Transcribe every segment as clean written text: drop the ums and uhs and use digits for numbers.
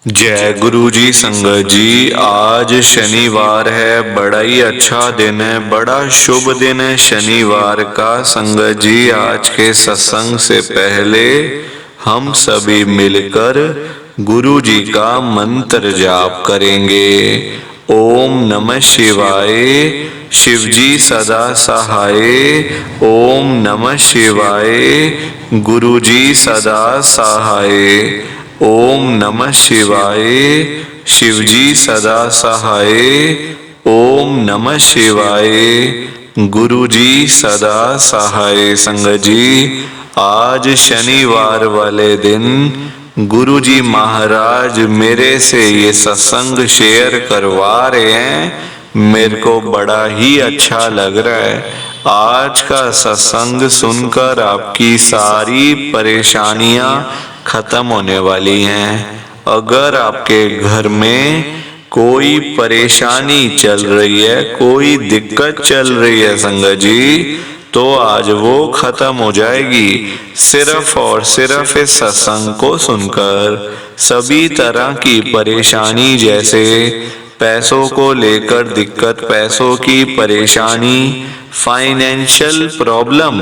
जय गुरु जी। संगत जी, आज शनिवार है, बड़ा ही अच्छा दिन है, बड़ा शुभ दिन है शनिवार का। संगत जी, आज के सत्संग से पहले हम सभी मिलकर गुरु जी का मंत्र जाप करेंगे। ओम नमः शिवाय, शिव जी सदा सहाय। ओम नमः शिवाय, गुरु जी सदा सहाय। ओम नमः शिवाय, शिव जी सदा सहाय। ओम नमः शिवाय, गुरु जी सदा सहाय। संगत जी, आज शनिवार वाले दिन गुरु जी महाराज मेरे से ये सत्संग शेयर करवा रहे हैं। मेरे को बड़ा ही अच्छा लग रहा है। आज का सत्संग सुनकर आपकी सारी परेशानियां खत्म होने वाली हैं। अगर आपके घर में कोई परेशानी चल रही है, कोई दिक्कत चल रही है संगत जी, तो आज वो खत्म हो जाएगी सिर्फ और सिर्फ इस सत्संग को सुनकर। सभी तरह की परेशानी, जैसे पैसों को लेकर दिक्कत, पैसों की परेशानी, फाइनेंशियल प्रॉब्लम,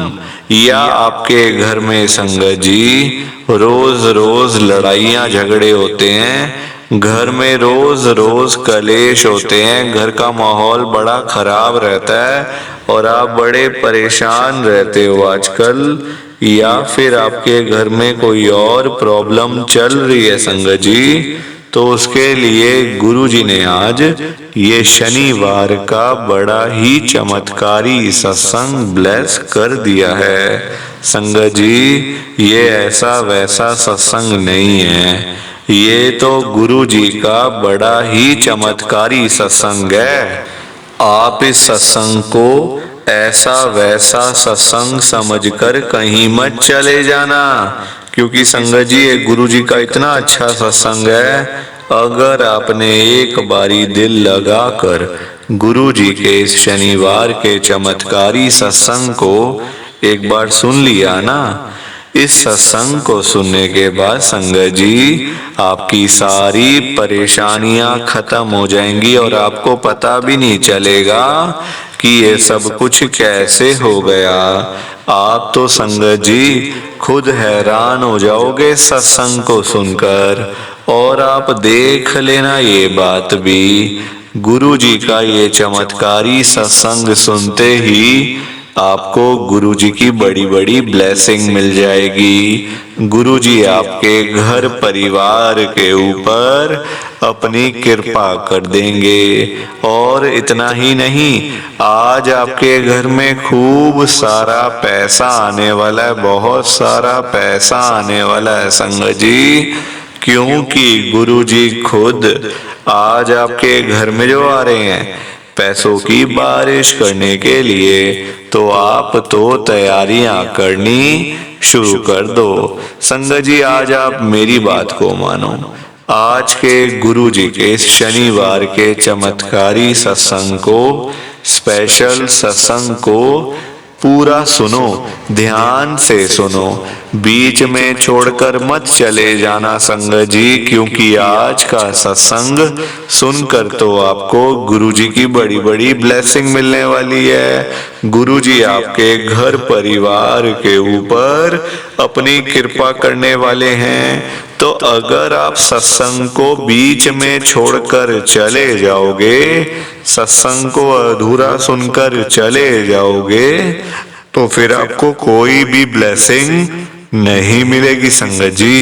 या आपके घर में संगत जी रोज रोज लड़ाइयाँ झगड़े होते हैं, घर में रोज रोज कलेश होते हैं, घर का माहौल बड़ा खराब रहता है और आप बड़े परेशान रहते हो आजकल, या फिर आपके घर में कोई और प्रॉब्लम चल रही है संगत जी, तो उसके लिए गुरु जी ने आज ये शनिवार का बड़ा ही चमत्कारी सत्संग ब्लेस कर दिया है। संगत जी, ये ऐसा वैसा सत्संग नहीं है, ये तो गुरु जी का बड़ा ही चमत्कारी सत्संग है। आप इस सत्संग को ऐसा वैसा सत्संग समझकर कहीं मत चले जाना, क्योंकि संगत जी ये गुरु जी का इतना अच्छा सत्संग है। अगर आपने एक बारी दिल लगाकर गुरु जी के इस शनिवार के चमत्कारी सत्संग को एक बार सुन लिया ना, इस सत्संग को सुनने के बाद संगत जी आपकी सारी परेशानियां खत्म हो जाएंगी और आपको पता भी नहीं चलेगा कि ये सब कुछ कैसे हो गया। आप तो संगत जी खुद हैरान हो जाओगे सत्संग को सुनकर। और आप देख लेना ये बात भी, गुरु जी का ये चमत्कारी सत्संग सुनते ही आपको गुरु जी की बड़ी बड़ी ब्लेसिंग मिल जाएगी। गुरु जी आपके घर परिवार के ऊपर अपनी कृपा कर देंगे। और इतना ही नहीं, आज आपके घर में खूब सारा पैसा आने वाला है, बहुत सारा पैसा आने वाला है संगत जी, क्योंकि गुरु जी खुद आज आपके घर में जो आ रहे हैं पैसों की बारिश करने के लिए, तो आप तो तैयारियां करनी शुरू कर दो। संगत जी, आज आप मेरी बात को मानो। आज के गुरु जी के शनिवार के चमत्कारी सत्संग को, स्पेशल सत्संग को पूरा सुनो, ध्यान से सुनो, बीच में छोड़कर मत चले जाना संगत जी, क्योंकि आज का सत्संग सुनकर तो आपको गुरु जी की बड़ी बड़ी ब्लेसिंग मिलने वाली है। गुरु जी आपके घर परिवार के ऊपर अपनी कृपा करने वाले हैं। तो अगर आप सत्संग को बीच में छोड़कर चले जाओगे, सत्संग को अधूरा सुनकर चले जाओगे, तो फिर आपको कोई भी ब्लेसिंग नहीं मिलेगी संगत जी।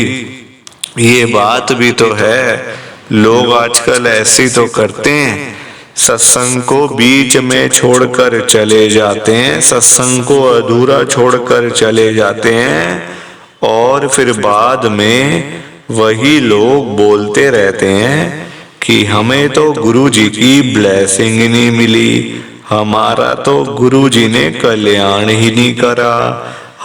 ये बात भी तो है, लोग आजकल ऐसी तो करते हैं, सत्संग को बीच में छोड़कर चले जाते हैं, सत्संग को अधूरा छोड़कर चले जाते हैं, और फिर बाद में वही लोग बोलते रहते हैं कि हमें तो गुरु जी की ब्लेसिंग ही नहीं मिली, हमारा तो गुरु जी ने कल्याण ही नहीं करा,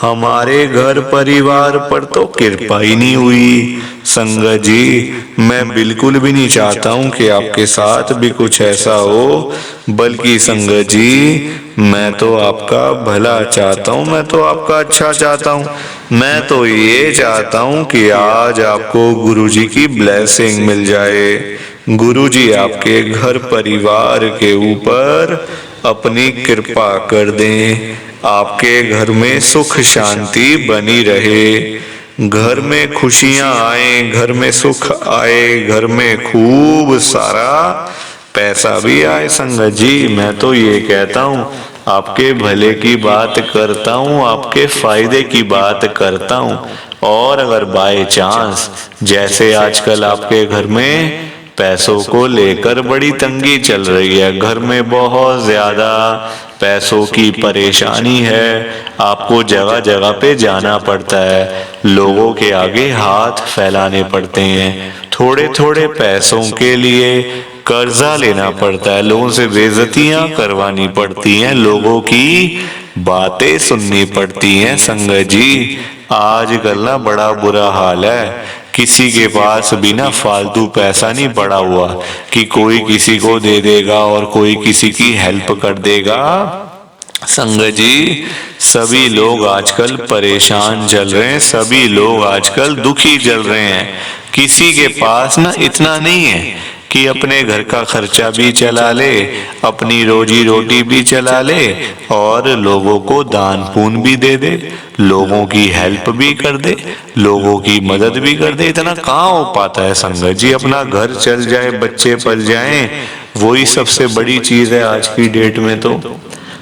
हमारे घर परिवार पर तो कृपा ही नहीं हुई। संगत जी, मैं बिल्कुल भी नहीं चाहता हूँ कि आपके साथ भी कुछ ऐसा हो, बल्कि संगत जी मैं तो आपका भला चाहता हूँ, मैं तो आपका अच्छा चाहता हूँ। मैं तो ये चाहता हूँ कि आज आपको गुरुजी की ब्लेसिंग मिल जाए। गुरुजी आपके घर परिवार के ऊपर अपनी कृपा कर दें, आपके घर में सुख शांति बनी रहे, घर में खुशियां आए, घर में सुख आए, घर में खूब सारा पैसा भी आए। संगत जी, मैं तो ये कहता हूँ, आपके भले की बात करता हूँ, आपके फायदे की बात करता हूँ। और अगर बाय चांस जैसे आजकल आपके घर में पैसों को लेकर बड़ी तंगी चल रही है, घर में बहुत ज्यादा पैसों की परेशानी है, आपको जगह जगह पे जाना पड़ता है, लोगों के आगे हाथ फैलाने पड़ते हैं, थोड़े थोड़े पैसों के लिए कर्जा लेना पड़ता है, लोगों से बेइज्जतियां करवानी पड़ती हैं, लोगों की बातें सुननी पड़ती हैं। संगत जी, आजकल ना बड़ा बुरा हाल है, किसी के पास भी ना फालतू पैसा नहीं पड़ा हुआ कि कोई किसी को दे देगा और कोई किसी की हेल्प कर देगा। संगत जी, सभी लोग आजकल परेशान चल रहे हैं, सभी लोग आजकल दुखी चल रहे हैं। किसी के पास ना इतना नहीं है कि अपने घर का खर्चा भी चला ले, अपनी रोजी रोटी भी चला ले और लोगों को दान पुण्य भी दे दे, लोगों की हेल्प भी कर दे, लोगों की मदद भी कर दे। इतना कहाँ हो पाता है संगत जी? अपना घर चल जाए, बच्चे पल जाएं, वही सबसे बड़ी चीज है आज की डेट में।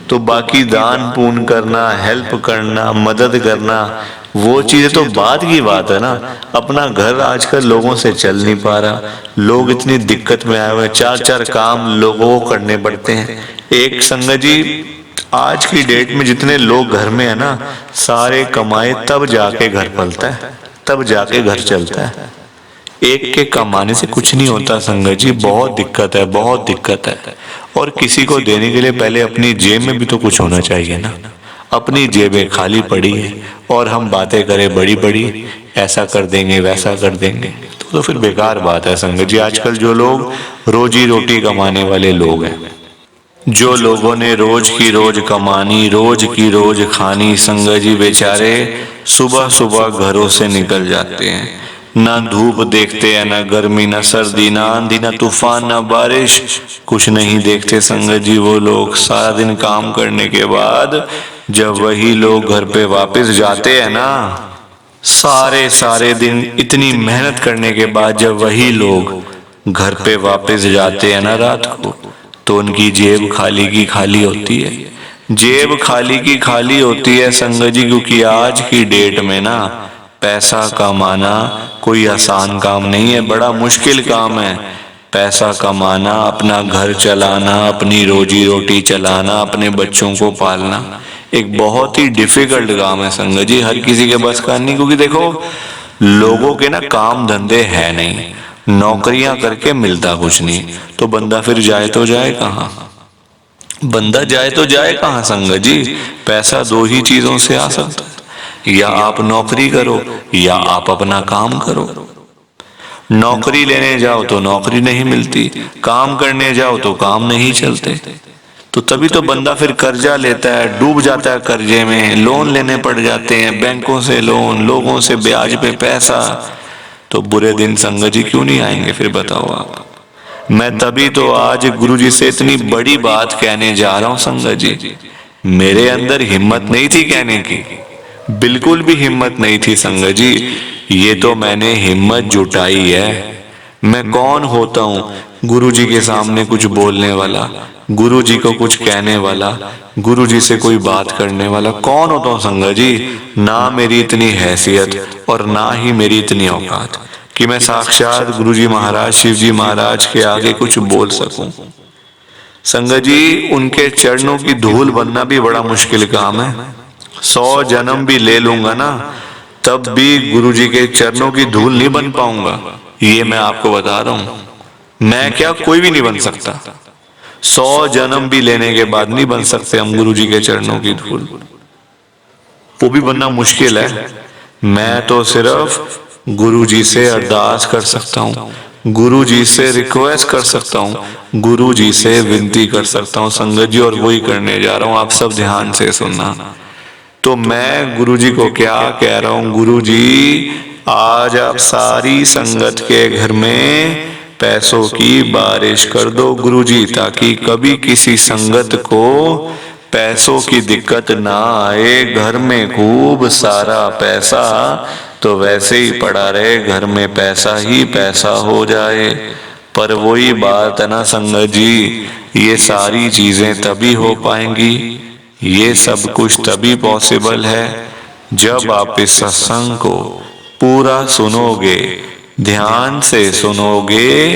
तो बाकी दान पुण्य करना, हेल्प करना, मदद करना, वो चीजें तो बाद की बात है ना। अपना घर आजकल लोगों से चल नहीं पा रहा, लोग इतनी दिक्कत में आए हुए, चार चार काम लोगों को करने पड़ते हैं। एक संगत जी, आज की डेट में जितने लोग घर में है ना, सारे कमाए तब जाके घर पलता है, तब जाके घर चलता है। एक के कमाने से कुछ नहीं होता संगत जी, बहुत दिक्कत है, बहुत दिक्कत है। और किसी को देने के लिए पहले अपनी जेब में भी तो कुछ होना चाहिए ना। अपनी जेबें खाली पड़ी है और हम बातें करें बड़ी बड़ी, ऐसा कर देंगे वैसा कर देंगे, तो फिर बेकार बात है संगत जी। आजकल जो लोग रोजी रोटी कमाने वाले लोग हैं, जो लोगों ने रोज की रोज कमानी, रोज की रोज खानी, संगत जी बेचारे सुबह सुबह घरों से निकल जाते हैं, ना धूप देखते हैं, ना गर्मी, ना सर्दी, ना आंधी, ना तूफान, ना बारिश, कुछ नहीं देखते संगत जी। वो लोग सारा दिन काम करने के बाद जब वही लोग घर पे वापस जाते हैं ना, सारे सारे दिन इतनी मेहनत करने के बाद जब वही लोग घर पे वापस जाते हैं ना रात को, तो उनकी जेब खाली की खाली होती है। जेब खाली की खाली होती है संगत जी, क्योंकि आज की डेट में ना पैसा कमाना कोई आसान काम नहीं है, बड़ा मुश्किल काम है। पैसा कमाना, अपना घर चलाना, अपनी रोजी रोटी चलाना, अपने बच्चों को पालना एक बहुत ही डिफिकल्ट काम है संगत जी, हर किसी के बस का नहीं। क्योंकि देखो, लोगों के ना काम धंधे है नहीं, नौकरियां करके मिलता कुछ नहीं, तो बंदा फिर जाए तो जाए कहाँ? बंदा जाए तो जाए कहाँ संगत जी? पैसा दो ही चीजों से आ सकता है, या आप नौकरी करो या आप अपना काम करो। नौकरी लेने जाओ तो नौकरी नहीं मिलती, काम करने जाओ तो काम नहीं चलते, तो तभी तो बंदा फिर कर्जा लेता है, डूब जाता है कर्जे में, लोन लेने पड़ जाते हैं, बैंकों से लोन, लोगों से ब्याज पे पैसा। तो बुरे दिन संगत जी क्यों नहीं आएंगे फिर, बताओ आप? मैं तभी तो आज गुरुजी से इतनी बड़ी बात कहने जा रहा हूं संगत जी। मेरे अंदर हिम्मत नहीं थी कहने की, बिल्कुल भी हिम्मत नहीं थी संगत जी। ये तो मैंने हिम्मत जुटाई है। मैं कौन होता हूँ गुरुजी के सामने कुछ बोलने वाला, गुरुजी को कुछ कहने वाला, गुरुजी से कोई बात करने वाला? कौन होता हूँ संगत जी? ना मेरी इतनी हैसियत और ना ही मेरी इतनी औकात कि मैं साक्षात गुरुजी महाराज, शिव जी महाराज के आगे कुछ बोल सकूं। संगत जी, उनके चरणों की धूल बनना भी बड़ा मुश्किल काम है। 100 जन्म भी ले लूंगा ना, तब भी गुरुजी के चरणों की धूल नहीं बन पाऊंगा, ये मैं आपको बता रहा हूं। मैं क्या, कोई भी नहीं बन सकता। 100 जन्म भी लेने के बाद नहीं बन सकते हम गुरुजी के चरणों की धूल, वो भी बनना मुश्किल है। मैं तो सिर्फ गुरुजी से अरदास कर सकता हूँ, गुरुजी से रिक्वेस्ट कर सकता हूँ, गुरुजी से विनती कर सकता हूँ संगत जी, और वही करने जा रहा हूँ। आप सब ध्यान से सुनना। तो मैं गुरुजी को क्या कह रहा हूँ, गुरुजी आज आप सारी संगत के घर में पैसों की बारिश कर दो गुरुजी, ताकि कभी किसी संगत को पैसों की दिक्कत ना आए। घर में खूब सारा पैसा तो वैसे ही पड़ा रहे, घर में पैसा ही पैसा हो जाए। पर वही बात है ना संगत जी, ये सारी चीजें तभी हो पाएंगी, ये सब कुछ तभी पॉसिबल है जब आप इस सत्संग को पूरा सुनोगे, ध्यान से सुनोगे।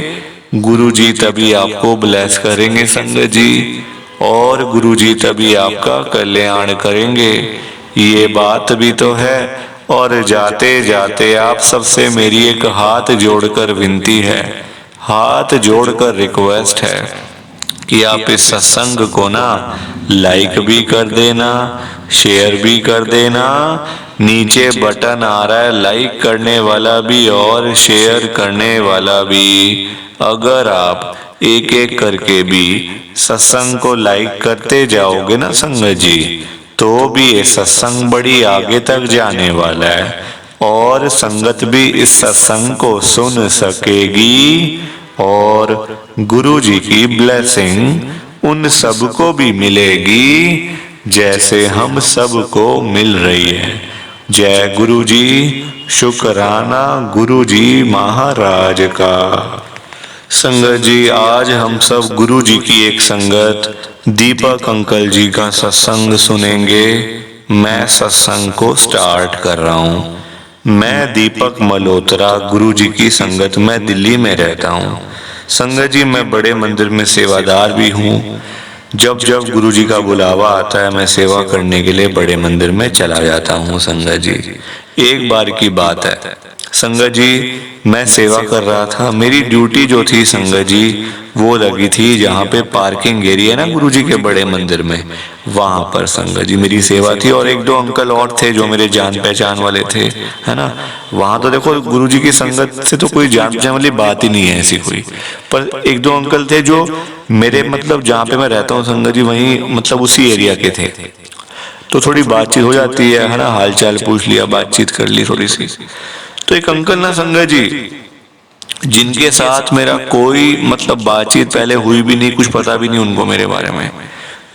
गुरुजी तभी आपको ब्लेस करेंगे संगत जी, और गुरुजी तभी आपका कल्याण करेंगे। ये बात भी तो है। और जाते जाते आप सबसे मेरी एक हाथ जोड़कर विनती है, हाथ जोड़कर रिक्वेस्ट है कि आप इस सत्संग को ना लाइक भी कर देना, शेयर भी कर देना। नीचे बटन आ रहा है लाइक करने वाला भी और शेयर करने वाला भी। अगर आप एक एक करके भी सत्संग को लाइक करते जाओगे ना संगत जी, तो भी ये सत्संग बड़ी आगे तक जाने वाला है, और संगत भी इस सत्संग को सुन सकेगी, और गुरु जी की ब्लेसिंग उन सबको भी मिलेगी जैसे हम सबको मिल रही है। जय गुरु जी, शुक्राना गुरु जी महाराज का। संगत जी आज हम सब गुरु जी की एक संगत दीपक अंकल जी का सत्संग सुनेंगे। मैं सत्संग को स्टार्ट कर रहा हूँ। मैं दीपक मल्होत्रा गुरु जी की संगत में दिल्ली में रहता हूँ। संगत जी मैं बड़े मंदिर में सेवादार भी हूँ। जब जब गुरु जी का बुलावा आता है मैं सेवा करने के लिए बड़े मंदिर में चला जाता हूँ। संगत जी एक बार की बात है, संगत जी मैं सेवा कर रहा था, मेरी ड्यूटी जो थी संगत जी वो लगी थी जहाँ पे पार्किंग एरिया है ना गुरु जी के बड़े मंदिर में, वहां पर संगत जी मेरी सेवा थी। और एक दो अंकल और थे जो मेरे जान पहचान वाले थे, है ना। वहां तो देखो गुरु जी की संगत से तो कोई जान पहचान वाली बात ही नहीं है ऐसी कोई, पर एक दो अंकल थे जो मेरे मतलब जहाँ पे मैं रहता हूँ संगत जी वहीं मतलब उसी एरिया के थे। तो थोड़ी बातचीत हो जाती है ना, हाल चाल पूछ लिया, बातचीत कर ली थोड़ी सी। तो एक अंकल ना संगत जी जिनके साथ मेरा कोई मतलब बातचीत पहले हुई भी नहीं, कुछ पता भी नहीं उनको मेरे बारे में,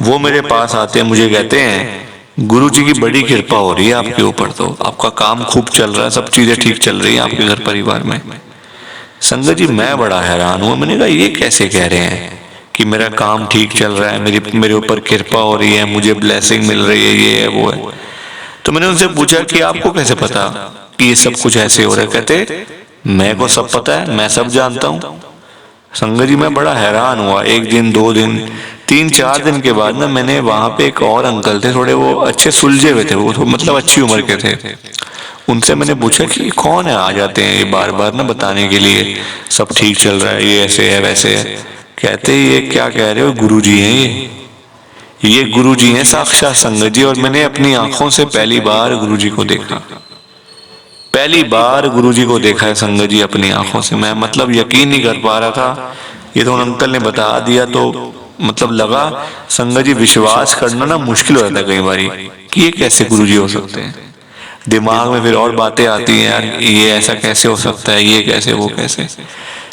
वो मेरे पास आते हैं, मुझे कहते हैं गुरु जी की बड़ी कृपा हो रही है आपके ऊपर, तो आपका काम खूब चल रहा है, सब चीजें ठीक चल रही हैं आपके घर परिवार में। संगत जी मैं बड़ा हैरान हुआ, मैंने कहा ये कैसे कह रहे हैं कि मेरा काम ठीक चल रहा है, मेरे ऊपर कृपा हो रही है, मुझे ब्लेसिंग मिल रही है, ये है वो है। तो मैंने उनसे पूछा कि आपको कैसे पता कि ये सब कुछ ऐसे हो रहा है। कहते मैं को सब पता है, मैं सब जानता हूँ। संगत जी मैं बड़ा हैरान हुआ। एक दिन, दो दिन, 3-4 दिन के बाद ना मैंने वहां पे एक और अंकल थे, थोड़े वो अच्छे सुलझे हुए थे, वो मतलब अच्छी उम्र के थे। उनसे मैंने पूछा कि कौन है, आ जाते हैं ये बार बार ना बताने के लिए सब ठीक चल रहा है, ये ऐसे है वैसे है। कहते ये क्या कह रहे हो, गुरु जी हैं ये गुरु जी हैं साक्षात संगत जी। और मैंने अपनी आंखों से पहली बार गुरु जी को देखा, पहली बार गुरु जी को देखा है संगत जी अपनी आंखों से। मैं मतलब यकीन नहीं कर पा रहा था, ये तो उन अंकल ने बता दिया तो मतलब लगा संगत जी विश्वास करना ना मुश्किल हो जाता है कई बारी कि ये कैसे गुरु जी हो सकते हैं। दिमाग में फिर और बातें आती हैं, यार ये ऐसा कैसे हो सकता है, ये कैसे वो कैसे।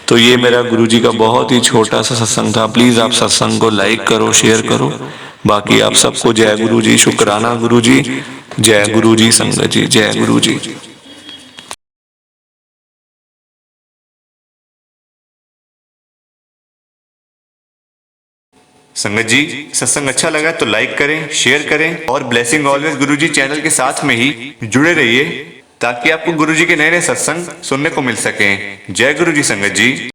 तो ये मेरा गुरु जी का बहुत ही छोटा सा सत्संग था। प्लीज आप सत्संग को लाइक करो, शेयर करो। बाकी आप सबको जय गुरु जी, शुक्राना गुरु जी, जय गुरु जी संगत जी, जय गुरु जी। संगत जी सत्संग अच्छा लगा तो लाइक करें, शेयर करें, और ब्लेसिंग ऑलवेज गुरुजी चैनल के साथ में ही जुड़े रहिए ताकि आपको गुरुजी के नए नए सत्संग सुनने को मिल सकें। जय गुरु जी संगत जी।